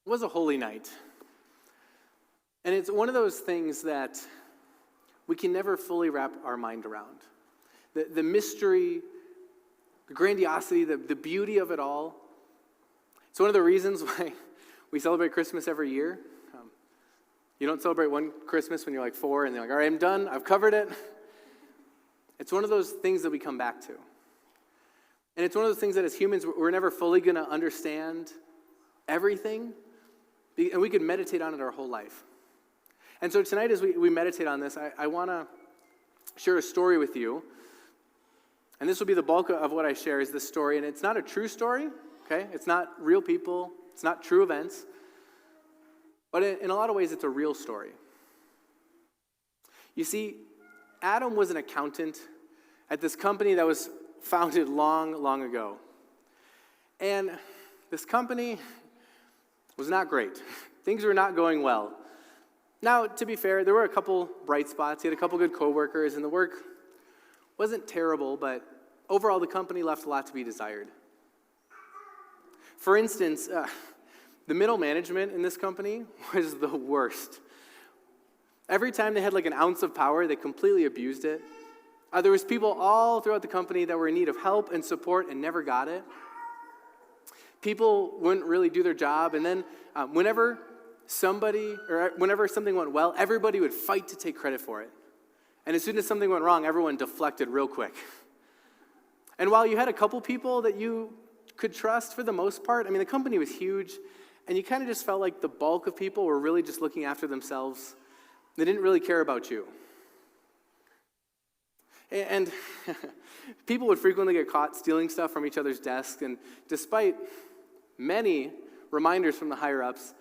It was a holy night. And it's one of those things that we can never fully wrap our mind around. The mystery, the grandiosity, the beauty of it all. It's one of the reasons why we celebrate Christmas every year. You don't celebrate one Christmas when you're like 4 and you're like, all right, I'm done, I've covered it. It's one of those things that we come back to. And it's one of those things that as humans, we're never fully going to understand everything. And we could meditate on it our whole life. And so tonight as we meditate on this, I want to share a story with you. And this will be the bulk of what I share is this story. And it's not a true story, okay? It's not real people. It's not true events. But in a lot of ways, it's a real story. You see, Adam was an accountant at this company that was founded long, long ago. And this company was not great. Things were not going well. Now, to be fair, there were a couple bright spots. He had a couple good coworkers, and the work wasn't terrible, but overall the company left a lot to be desired. For instance, the middle management in this company was the worst. Every time they had like an ounce of power, they completely abused it. There was people all throughout the company that were in need of help and support and never got it. People wouldn't really do their job, and then whenever something went well, everybody would fight to take credit for it. And as soon as something went wrong, everyone deflected real quick. And while you had a couple people that you could trust for the most part, I mean, the company was huge, and you kind of just felt like the bulk of people were really just looking after themselves. They didn't really care about you. And people would frequently get caught stealing stuff from each other's desks, and despite many reminders from the higher-ups,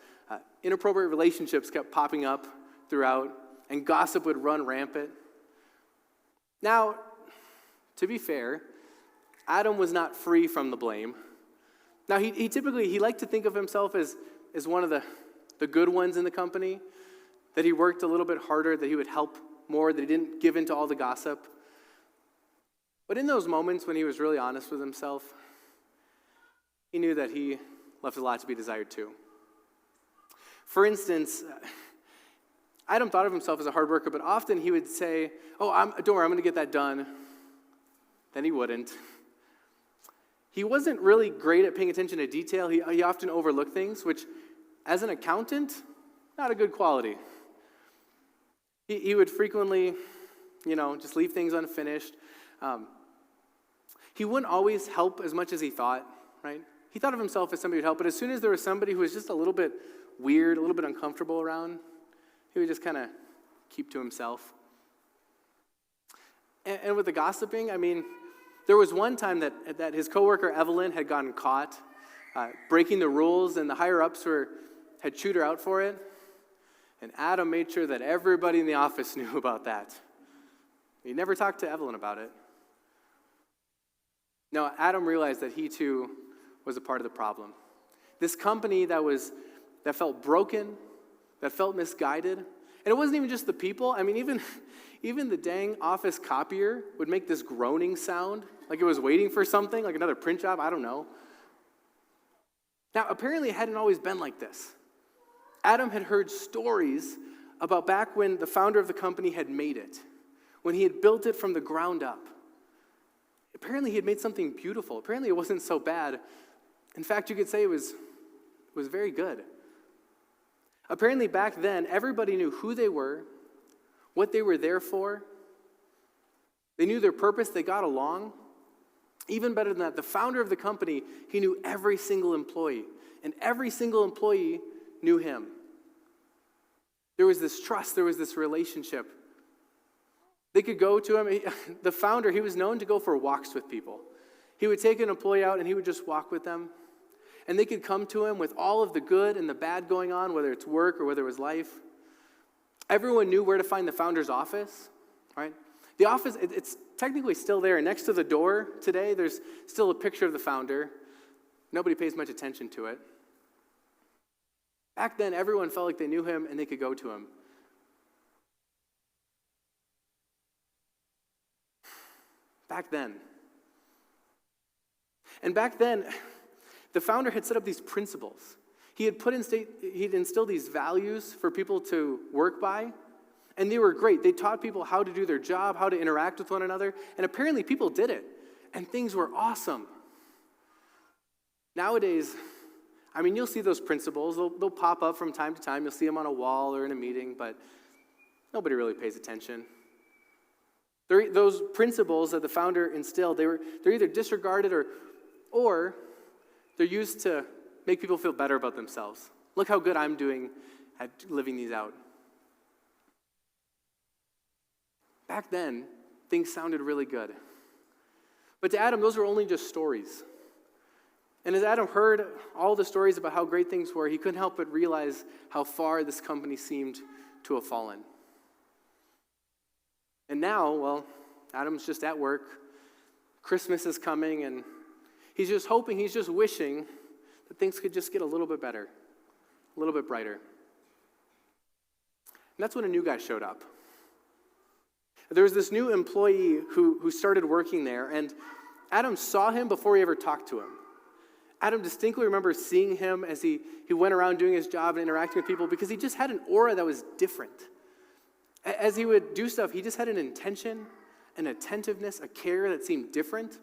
inappropriate relationships kept popping up throughout, and gossip would run rampant. Now, to be fair, Adam was not free from the blame. Now, he typically liked to think of himself as one of the good ones in the company, that he worked a little bit harder, that he would help more, that he didn't give in to all the gossip. But in those moments when he was really honest with himself, he knew that he left a lot to be desired too. For instance, Adam thought of himself as a hard worker, but often he would say, don't worry, I'm going to get that done. Then he wouldn't. He wasn't really great at paying attention to detail. He often overlooked things, which, as an accountant, not a good quality. He would frequently, just leave things unfinished. He wouldn't always help as much as he thought, right? He thought of himself as somebody who would help, but as soon as there was somebody who was just a little bit weird, a little bit uncomfortable around, he would just kind of keep to himself. And with the gossiping, I mean, there was one time that his coworker Evelyn had gotten caught breaking the rules, and the higher-ups had chewed her out for it. And Adam made sure that everybody in the office knew about that. He never talked to Evelyn about it. Now, Adam realized that he too was a part of the problem. This company that felt broken, that felt misguided, and it wasn't even just the people. I mean, even the dang office copier would make this groaning sound, like it was waiting for something, like another print job, I don't know. Now, apparently it hadn't always been like this. Adam had heard stories about back when the founder of the company had made it, when he had built it from the ground up. Apparently he had made something beautiful. Apparently it wasn't so bad. In fact, you could say it was very good. Apparently back then, everybody knew who they were, what they were there for. They knew their purpose. They got along. Even better than that, the founder of the company, he knew every single employee, and every single employee knew him. There was this trust. There was this relationship. They could go to him. The founder, he was known to go for walks with people. He would take an employee out, and he would just walk with them. And they could come to him with all of the good and the bad going on, whether it's work or whether it was life. Everyone knew where to find the founder's office, right? The office, it's technically still there. Next to the door today, there's still a picture of the founder. Nobody pays much attention to it. Back then, everyone felt like they knew him and they could go to him. Back then. And back then, the founder had set up these principles. He'd instilled these values for people to work by, and they were great. They taught people how to do their job, how to interact with one another, and apparently people did it, and things were awesome. Nowadays, you'll see those principles. They'll pop up from time to time. You'll see them on a wall or in a meeting, but nobody really pays attention. Those principles that the founder instilled, they're either disregarded or they're used to make people feel better about themselves. Look how good I'm doing at living these out. Back then, things sounded really good. But to Adam, those were only just stories. And as Adam heard all the stories about how great things were, he couldn't help but realize how far this company seemed to have fallen. And now, well, Adam's just at work. Christmas is coming, and he's just hoping, he's just wishing that things could just get a little bit better, a little bit brighter. And that's when a new guy showed up. There was this new employee who started working there, and Adam saw him before he ever talked to him. Adam distinctly remembers seeing him as he went around doing his job and interacting with people because he just had an aura that was different. As he would do stuff, he just had an intention, an attentiveness, a care that seemed different.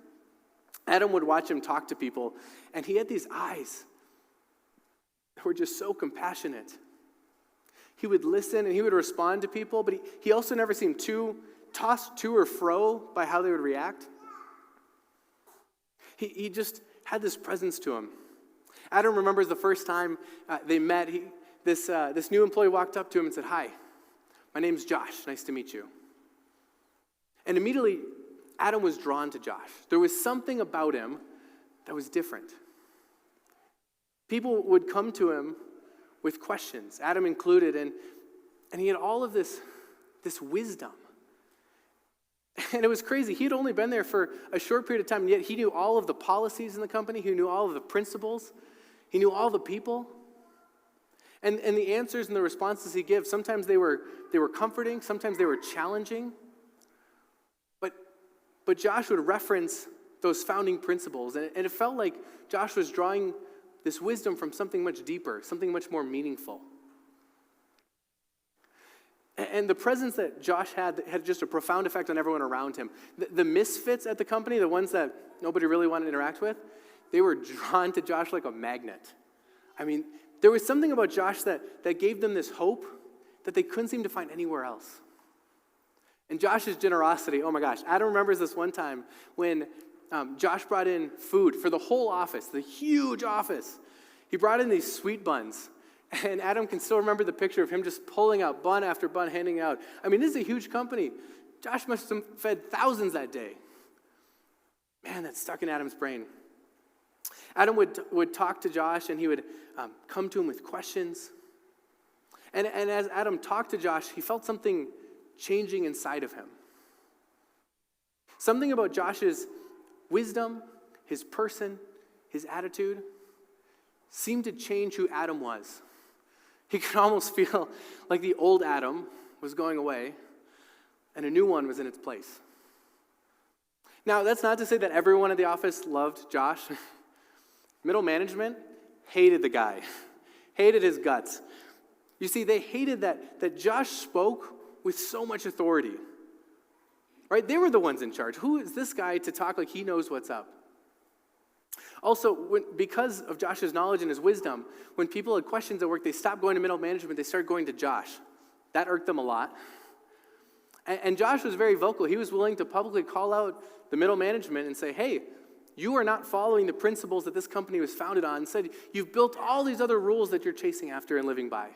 Adam would watch him talk to people, and he had these eyes that were just so compassionate. He would listen and he would respond to people, but he also never seemed too tossed to or fro by how they would react. He just had this presence to him. Adam remembers the first time they met. This new employee walked up to him and said, "Hi, my name's Josh. Nice to meet you." And immediately, Adam was drawn to Josh. There was something about him that was different. People would come to him with questions, Adam included, and he had all of this wisdom. And it was crazy. He had only been there for a short period of time, and yet he knew all of the policies in the company. He knew all of the principles. He knew all the people. And the answers and the responses he gives, sometimes they were comforting, sometimes they were challenging. But Josh would reference those founding principles, and it felt like Josh was drawing this wisdom from something much deeper, something much more meaningful. And the presence that Josh had just a profound effect on everyone around him. The misfits at the company, the ones that nobody really wanted to interact with, they were drawn to Josh like a magnet. There was something about Josh that gave them this hope that they couldn't seem to find anywhere else. And Josh's generosity, oh my gosh. Adam remembers this one time when Josh brought in food for the whole office, the huge office. He brought in these sweet buns. And Adam can still remember the picture of him just pulling out bun after bun, handing out. This is a huge company. Josh must have fed thousands that day. Man, that's stuck in Adam's brain. Adam would talk to Josh, and he would come to him with questions. And as Adam talked to Josh, he felt something changing inside of him. Something about Josh's wisdom, his person, his attitude seemed to change who Adam was. He could almost feel like the old Adam was going away and a new one was in its place. Now, that's not to say that everyone at the office loved Josh. Middle management hated the guy, hated his guts. You see, they hated that Josh spoke with so much authority. Right? They were the ones in charge. Who is this guy to talk like he knows what's up? Also, because of Josh's knowledge and his wisdom, when people had questions at work, they stopped going to middle management, they started going to Josh. That irked them a lot. And Josh was very vocal. He was willing to publicly call out the middle management and say, "Hey, you are not following the principles that this company was founded on." And said, "You've built all these other rules that you're chasing after and living by."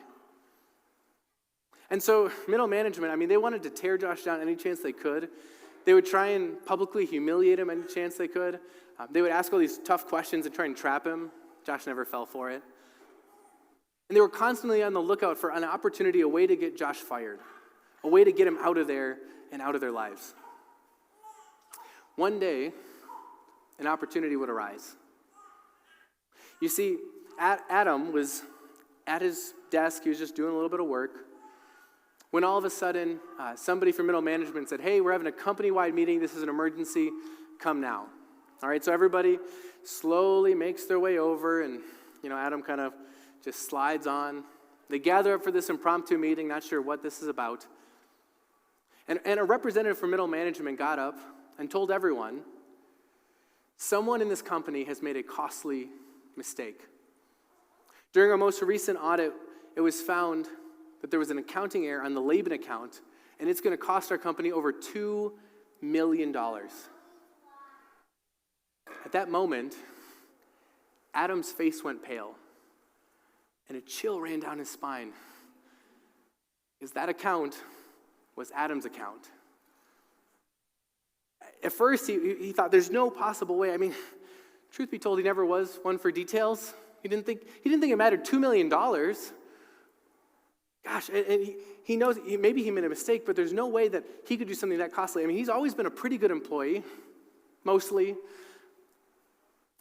And so middle management, they wanted to tear Josh down any chance they could. They would try and publicly humiliate him any chance they could. They would ask all these tough questions and try and trap him. Josh never fell for it. And they were constantly on the lookout for an opportunity, a way to get Josh fired, a way to get him out of there and out of their lives. One day, an opportunity would arise. You see, Adam was at his desk. He was just doing a little bit of work, when all of a sudden, somebody from middle management said, "Hey, we're having a company-wide meeting. This is an emergency. Come now." All right, so everybody slowly makes their way over, and Adam kind of just slides on. They gather up for this impromptu meeting, not sure what this is about. And a representative from middle management got up and told everyone, someone in this company has made a costly mistake. During our most recent audit, it was found that there was an accounting error on the Laban account, and it's going to cost our company over $2 million. At that moment, Adam's face went pale, and a chill ran down his spine, because that account was Adam's account. At first, he thought there's no possible way. I mean, truth be told, he never was one for details. He didn't think it mattered $2 million. Gosh, and he knows maybe he made a mistake, but there's no way that he could do something that costly. I mean, he's always been a pretty good employee, mostly.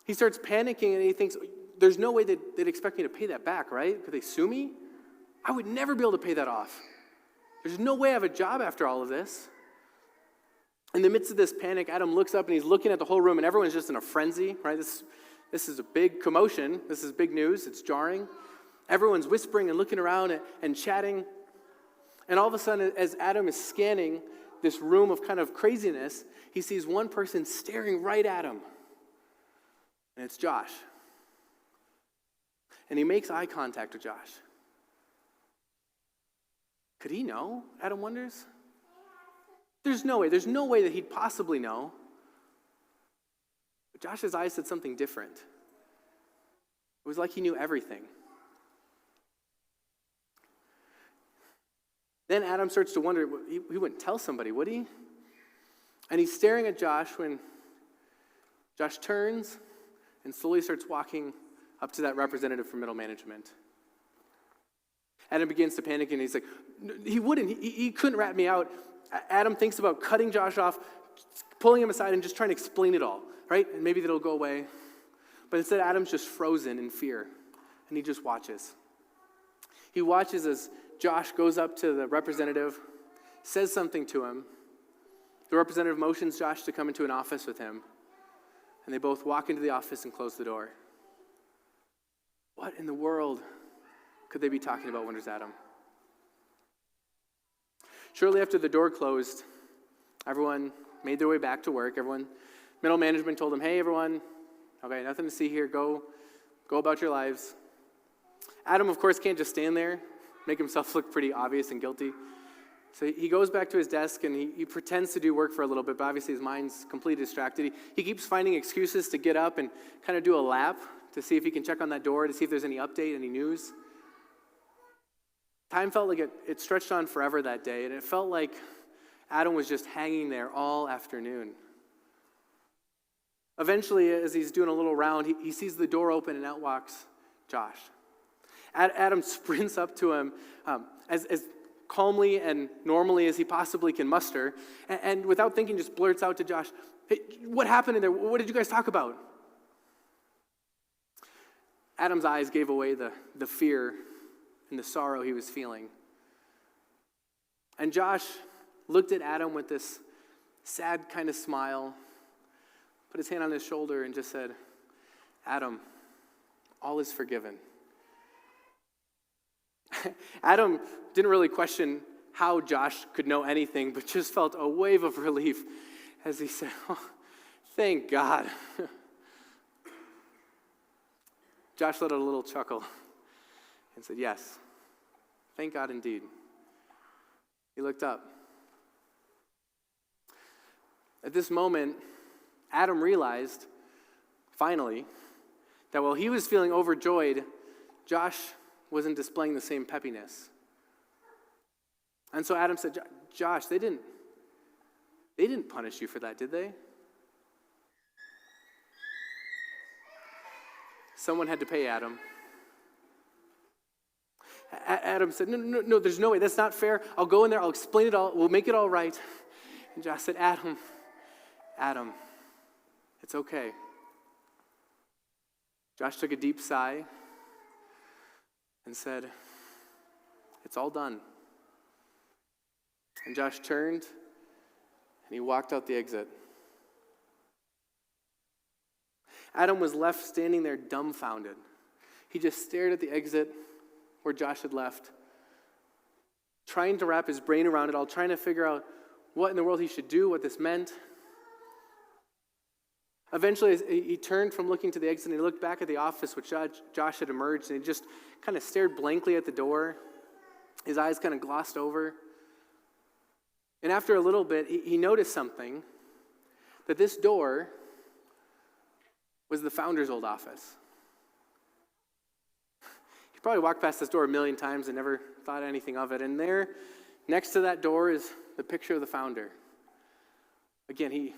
He starts panicking, and he thinks, there's no way they'd expect me to pay that back, right? Could they sue me? I would never be able to pay that off. There's no way I have a job after all of this. In the midst of this panic, Adam looks up and he's looking at the whole room, and everyone's just in a frenzy, right? This is a big commotion. This is big news. It's jarring. Everyone's whispering and looking around and chatting. And all of a sudden, as Adam is scanning this room of kind of craziness, he sees one person staring right at him. And it's Josh. And he makes eye contact with Josh. Could he know? Adam wonders. There's no way that he'd possibly know. But Josh's eyes said something different. It was like he knew everything. Then Adam starts to wonder, he wouldn't tell somebody, would he? And he's staring at Josh when Josh turns and slowly starts walking up to that representative from middle management. Adam begins to panic, and he's like, he couldn't rat me out. Adam thinks about cutting Josh off, pulling him aside, and just trying to explain it all, right? And maybe that'll go away. But instead, Adam's just frozen in fear, and he just watches. He watches as Josh goes up to the representative, says something to him. The representative motions Josh to come into an office with him, and they both walk into the office and close the door. What in the world could they be talking about, wonders Adam? Shortly after the door closed, everyone made their way back to work. Middle management told them, hey, everyone, okay, nothing to see here. Go about your lives. Adam, of course, can't just stand there, make himself look pretty obvious and guilty. So he goes back to his desk, and he pretends to do work for a little bit, but obviously his mind's completely distracted. He keeps finding excuses to get up and kind of do a lap to see if he can check on that door, to see if there's any update, any news. Time felt like it stretched on forever that day, and it felt like Adam was just hanging there all afternoon. Eventually, as he's doing a little round, he sees the door open, and out walks Josh. Adam sprints up to him as calmly and normally as he possibly can muster, and without thinking just blurts out to Josh, hey, what happened in there? What did you guys talk about? Adam's eyes gave away the fear and the sorrow he was feeling. And Josh looked at Adam with this sad kind of smile, put his hand on his shoulder, and just said, Adam, all is forgiven. Adam didn't really question how Josh could know anything, but just felt a wave of relief as he said, oh, thank God. Josh let out a little chuckle and said, yes, thank God indeed. He looked up. At this moment, Adam realized, finally, that while he was feeling overjoyed, Josh wasn't displaying the same peppiness. And so Adam said, Josh, they didn't punish you for that, did they? Someone had to pay Adam. Adam said, no, there's no way. That's not fair. I'll go in there. I'll explain it all. We'll make it all right. And Josh said, Adam, it's okay. Josh took a deep sigh and said, it's all done. And Josh turned and he walked out the exit. Adam was left standing there dumbfounded. He just stared at the exit where Josh had left, trying to wrap his brain around it all, trying to figure out what in the world he should do, what this meant. Eventually, he turned from looking to the exit and he looked back at the office which Josh had emerged, and he just kind of stared blankly at the door. His eyes kind of glossed over. And after a little bit, he noticed something, that this door was the founder's old office. He probably walked past this door a million times and never thought anything of it. And there, next to that door, is the picture of the founder. Again,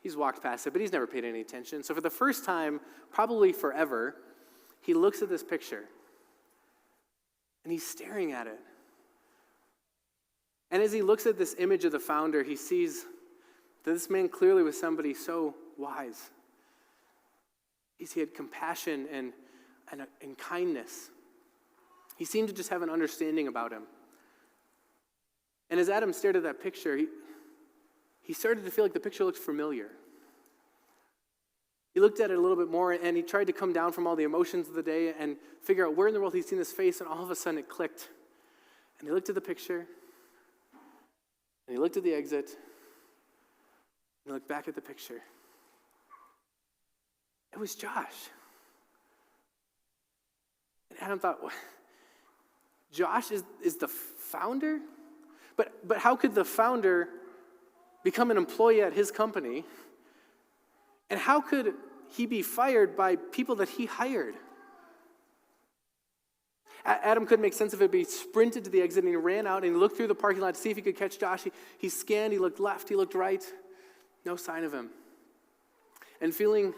he's walked past it, but he's never paid any attention. So for the first time, probably forever, he looks at this picture. And he's staring at it. And as he looks at this image of the founder, he sees that this man clearly was somebody so wise. He had compassion and kindness. He seemed to just have an understanding about him. And as Adam stared at that picture, he started to feel like the picture looked familiar. He looked at it a little bit more, and he tried to come down from all the emotions of the day and figure out where in the world he'd seen this face, and all of a sudden it clicked. And he looked at the picture, and he looked at the exit, and he looked back at the picture. It was Josh. And Adam thought, what? Josh is the founder? But how could the founder become an employee at his company? And how could he be fired by people that he hired? Adam couldn't make sense of it, but he sprinted to the exit and he ran out and he looked through the parking lot to see if he could catch Josh. He scanned, he looked left, he looked right. No sign of him. And feeling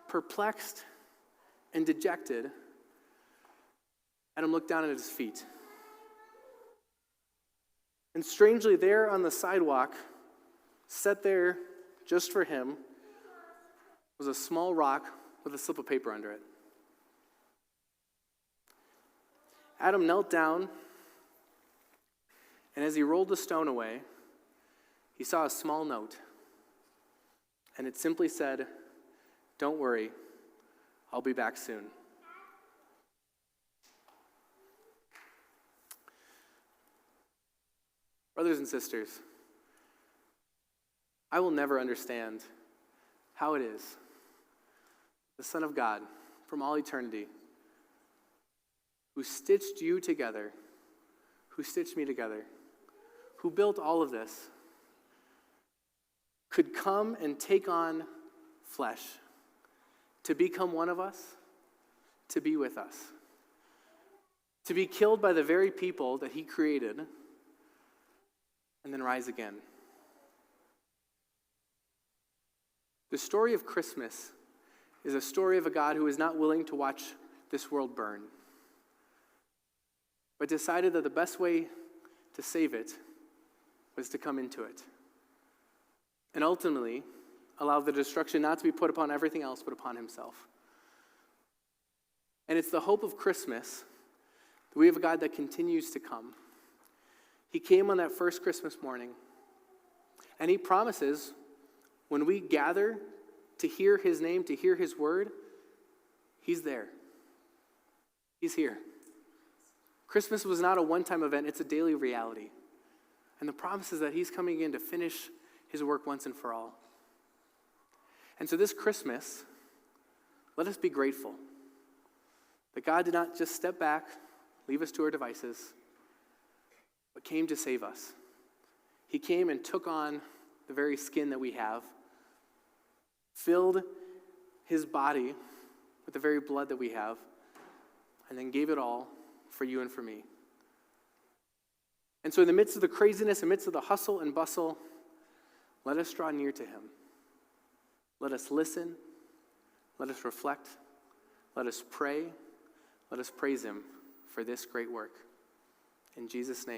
perplexed and dejected, Adam looked down at his feet. And strangely, there on the sidewalk, set there just for him, was a small rock with a slip of paper under it. Adam knelt down, and as he rolled the stone away, he saw a small note. And it simply said, "Don't worry, I'll be back soon." Brothers and sisters, I will never understand how it is the Son of God from all eternity, who stitched you together, who stitched me together, who built all of this, could come and take on flesh, to become one of us, to be with us, to be killed by the very people that he created, and then rise again. The story of Christmas is a story of a God who is not willing to watch this world burn, but decided that the best way to save it was to come into it, and ultimately allow the destruction not to be put upon everything else, but upon himself. And it's the hope of Christmas that we have a God that continues to come. He came on that first Christmas morning, and he promises when we gather to hear his name, to hear his word, he's there. He's here. Christmas was not a one-time event, it's a daily reality. And the promise is that he's coming again to finish his work once and for all. And so this Christmas, let us be grateful that God did not just step back, leave us to our devices, but came to save us. He came and took on the very skin that we have, filled his body with the very blood that we have, and then gave it all for you and for me. And so in the midst of the craziness, in the midst of the hustle and bustle, let us draw near to him. Let us listen. Let us reflect. Let us pray. Let us praise him for this great work. In Jesus' name.